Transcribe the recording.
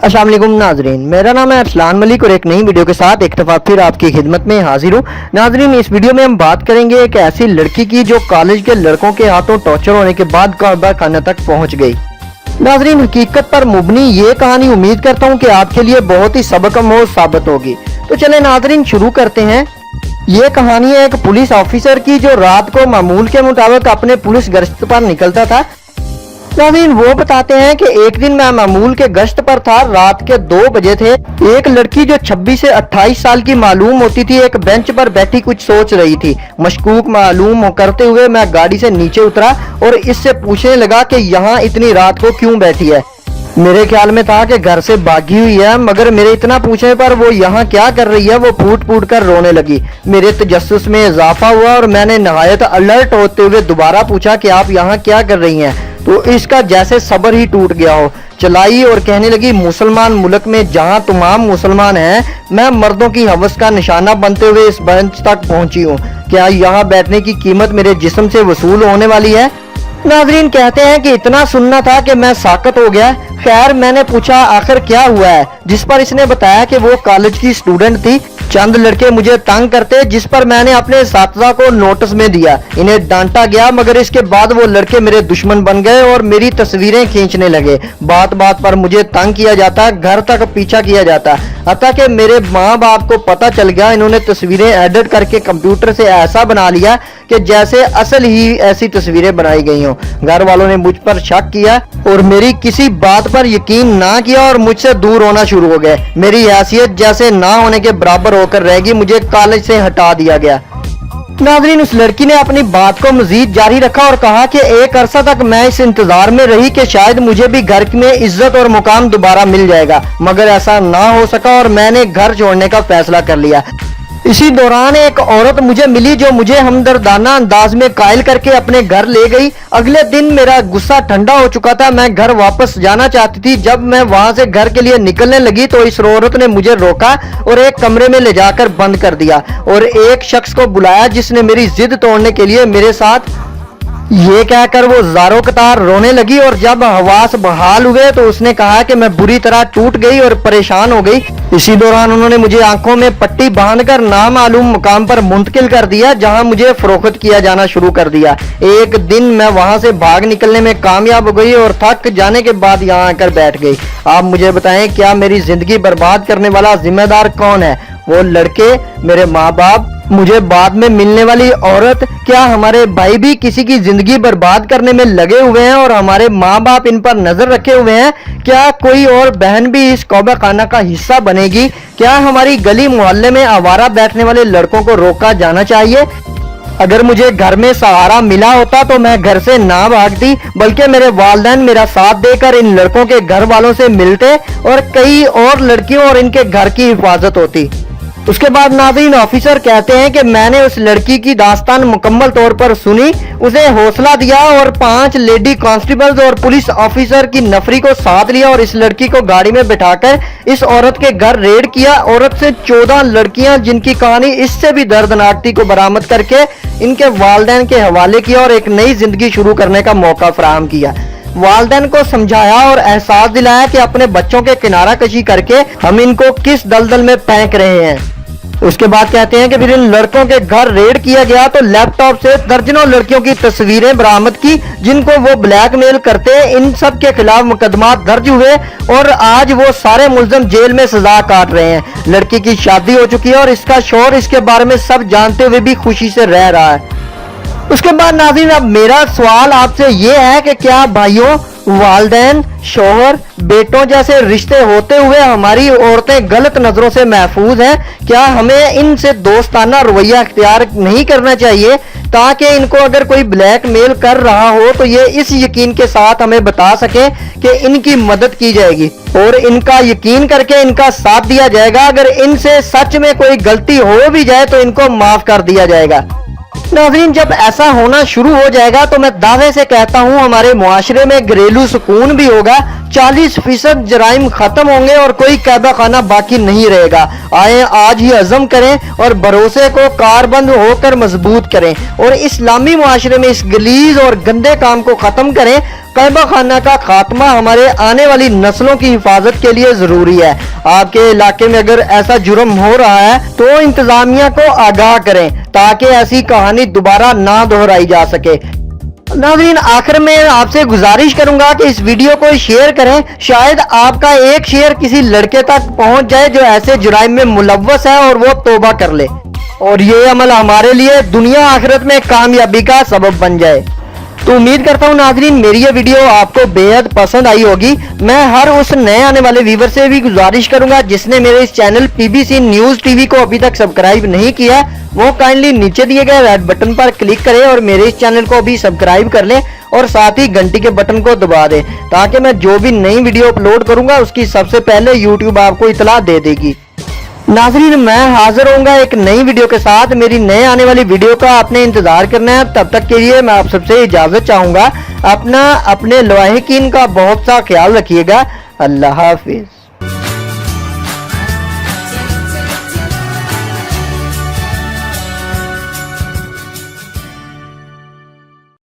अस्सलाम वालेकुम नाजरीन, मेरा नाम है अरसलान मलिक और एक नई वीडियो के साथ एक दफ़ा फिर आपकी खिदमत में हाजिर हूँ। नाजरीन, इस वीडियो में हम बात करेंगे एक ऐसी लड़की की जो कॉलेज के लड़कों के हाथों टॉर्चर होने के बाद कौबा खाना तक पहुँच गई। नाजरीन, हकीकत पर मुबनी ये कहानी उम्मीद करता हूँ कि आपके लिए बहुत ही सबकआमोज़ साबित होगी। तो चले नाजरीन शुरू करते हैं। ये कहानी है एक पुलिस ऑफिसर की जो रात को मामूल के मुताबिक अपने पुलिस गश्त पर निकलता था। नाज़रीन, वो बताते हैं कि एक दिन मैं मामूल के गश्त पर था, रात के 2 बजे थे। एक लड़की जो 26 से 28 साल की मालूम होती थी एक बेंच पर बैठी कुछ सोच रही थी। मशकूक मालूम करते हुए मैं गाड़ी से नीचे उतरा और इससे पूछने लगा कि यहाँ इतनी रात को क्यों बैठी है। मेरे ख्याल में था कि घर से भागी हुई है, मगर मेरे इतना पूछने पर वो यहाँ क्या कर रही है वो फूट फूट कर रोने लगी। मेरे तजस्सुस में इजाफा हुआ और मैंने नहायत अलर्ट होते हुए दोबारा पूछा कि आप यहाँ क्या कर रही हैं। तो इसका जैसे सब्र ही टूट गया हो, चलाई और कहने लगी, मुसलमान मुल्क में जहाँ तमाम मुसलमान हैं, मैं मर्दों की हवस का निशाना बनते हुए इस बेंच तक पहुंची हूँ। क्या यहाँ बैठने की कीमत मेरे जिस्म से वसूल होने वाली है? नाजरीन कहते हैं कि इतना सुनना था कि मैं साकत हो गया। खैर, मैंने पूछा आखिर क्या हुआ है, जिस पर इसने बताया कि वो कॉलेज की स्टूडेंट थी। चंद लड़के मुझे तंग करते, जिस पर मैंने अपने असातिज़ा को नोटिस में दिया। इन्हें डांटा गया, मगर इसके बाद वो लड़के मेरे दुश्मन बन गए और मेरी तस्वीरें खींचने लगे। बात बात पर मुझे तंग किया जाता, घर तक पीछा किया जाता, हत्ता कि मेरे माँ बाप को पता चल गया। इन्होंने तस्वीरें एडिट करके कंप्यूटर से ऐसा बना लिया कि जैसे असल ही ऐसी तस्वीरें बनाई गई हों। घर वालों ने मुझ पर शक किया और मेरी किसी बात पर यकीन ना किया और मुझसे दूर होना शुरू हो गए। मेरी हैसियत जैसे ना होने के बराबर होकर रहेगी, मुझे कॉलेज से हटा दिया गया। नाज़रीन, उस लड़की ने अपनी बात को मजीद जारी रखा और कहा कि एक अरसा तक मैं इस इंतजार में रही कि शायद मुझे भी घर में इज्जत और मुकाम दोबारा मिल जाएगा, मगर ऐसा ना हो सका और मैंने घर छोड़ने का फैसला कर लिया। इसी दौरान एक औरत मुझे मिली जो मुझे हमदर्दाना अंदाज में कायल करके अपने घर ले गई। अगले दिन मेरा गुस्सा ठंडा हो चुका था, मैं घर वापस जाना चाहती थी। जब मैं वहां से घर के लिए निकलने लगी तो इस औरत ने मुझे रोका और एक कमरे में ले जाकर बंद कर दिया और एक शख्स को बुलाया जिसने मेरी जिद तोड़ने के लिए मेरे साथ ये कहकर वो ज़ारो कतार रोने लगी। और जब हवास बहाल हुए तो उसने कहा कि मैं बुरी तरह टूट गई और परेशान हो गई। इसी दौरान उन्होंने मुझे आंखों में पट्टी बांधकर नामालूम मुकाम पर मुंतकिल कर दिया, जहां मुझे फरोख्त किया जाना शुरू कर दिया। एक दिन मैं वहां से भाग निकलने में कामयाब हो गई और थक जाने के बाद यहाँ आकर बैठ गई। आप मुझे बताएं, क्या मेरी जिंदगी बर्बाद करने वाला जिम्मेदार कौन है? वो लड़के, मेरे माँ बाप, मुझे बाद में मिलने वाली औरत? क्या हमारे भाई भी किसी की जिंदगी बर्बाद करने में लगे हुए हैं और हमारे माँ बाप इन पर नजर रखे हुए हैं? क्या कोई और बहन भी इस कौबा खाना का हिस्सा बनेगी? क्या हमारी गली मोहल्ले में आवारा बैठने वाले लड़कों को रोका जाना चाहिए? अगर मुझे घर में सहारा मिला होता तो मैं घर से ना भागती, बल्कि मेरे वालिदैन मेरा साथ देकर इन लड़कों के घर वालों से मिलते और कई और लड़कियों और इनके घर की हिफाजत होती। उसके बाद नाज़रीन ऑफिसर कहते हैं कि मैंने उस लड़की की दास्तान मुकम्मल तौर पर सुनी, उसे हौसला दिया और 5 लेडी कांस्टेबल्स और पुलिस ऑफिसर की नफरी को साथ लिया और इस लड़की को गाड़ी में बिठाकर इस औरत के घर रेड किया। औरत से 14 लड़कियां जिनकी कहानी इससे भी दर्दनाक थी को बरामद करके इनके वालिदैन के हवाले किया और एक नई जिंदगी शुरू करने का मौका फराहम किया। वालिदैन को समझाया और एहसास दिलाया कि अपने बच्चों के किनारा कशी करके हम इनको किस दलदल में फेंक रहे हैं। उसके बाद कहते हैं कि फिर इन लड़कों के घर रेड किया गया तो लैपटॉप से दर्जनों लड़कियों की तस्वीरें बरामद की जिनको वो ब्लैकमेल करते। इन सब के खिलाफ मुकदमा दर्ज हुए और आज वो सारे मुलजम जेल में सजा काट रहे हैं। लड़की की शादी हो चुकी है और इसका शौहर इसके बारे में सब जानते हुए भी खुशी से रह रहा है। उसके बाद नाज़रीन, अब मेरा सवाल आपसे ये है कि क्या भाइयों, वालिदैन, शौहर, बेटों जैसे रिश्ते होते हुए हमारी औरतें गलत नजरों से महफूज हैं? क्या हमें इनसे दोस्ताना रवैया इख्तियार नहीं करना चाहिए ताकि इनको अगर कोई ब्लैकमेल कर रहा हो तो ये इस यकीन के साथ हमें बता सके कि इनकी मदद की जाएगी और इनका यकीन करके इनका साथ दिया जाएगा। अगर इनसे सच में कोई गलती हो भी जाए तो इनको माफ कर दिया जाएगा। नाज़रीन, जब ऐसा होना शुरू हो जाएगा तो मैं दावे से कहता हूँ हमारे मुआशरे में घरेलू सुकून भी होगा, 40% जराइम खत्म होंगे और कोई कैदा खाना बाकी नहीं रहेगा। आए आज ही अज़म करें और भरोसे को कारबंद होकर मजबूत करें और इस्लामी मुआशरे में इस गलीज और गंदे काम को खत्म करें। कैबा खाना का खात्मा हमारे आने वाली नस्लों की हिफाजत के लिए जरूरी है। आपके इलाके में अगर ऐसा जुर्म हो रहा है तो इंतजामिया को आगाह करें ताकि ऐसी कहानी दोबारा ना दोहराई जा सके। नाज़रीन, आखिर में आपसे गुजारिश करूंगा कि इस वीडियो को शेयर करें, शायद आपका एक शेयर किसी लड़के तक पहुंच जाए जो ऐसे जुराइम में मुलव्वस है और वो तौबा कर ले और ये अमल हमारे लिए दुनिया आखिरत में कामयाबी का सबब बन जाए। तो उम्मीद करता हूँ नाज़रीन मेरी ये वीडियो आपको बेहद पसंद आई होगी। मैं हर उस नए आने वाले व्यूवर से भी गुजारिश करूंगा जिसने मेरे इस चैनल पीबीसी न्यूज़ टीवी को अभी तक सब्सक्राइब नहीं किया, वो काइंडली नीचे दिए गए रेड बटन पर क्लिक करें और मेरे इस चैनल को भी सब्सक्राइब कर लें और साथ ही घंटी के बटन को दबा दें ताकि मैं जो भी नई वीडियो अपलोड करूंगा उसकी सबसे पहले यूट्यूब आपको इतला दे देगी। नाज़रीन, मैं हाजिर होऊंगा एक नई वीडियो के साथ। मेरी नए आने वाली वीडियो का आपने इंतजार करना है। तब तक के लिए मैं आप सबसे इजाजत चाहूंगा। अपने लवाहिकीन का बहुत सा ख्याल रखिएगा। अल्लाह हाफिज।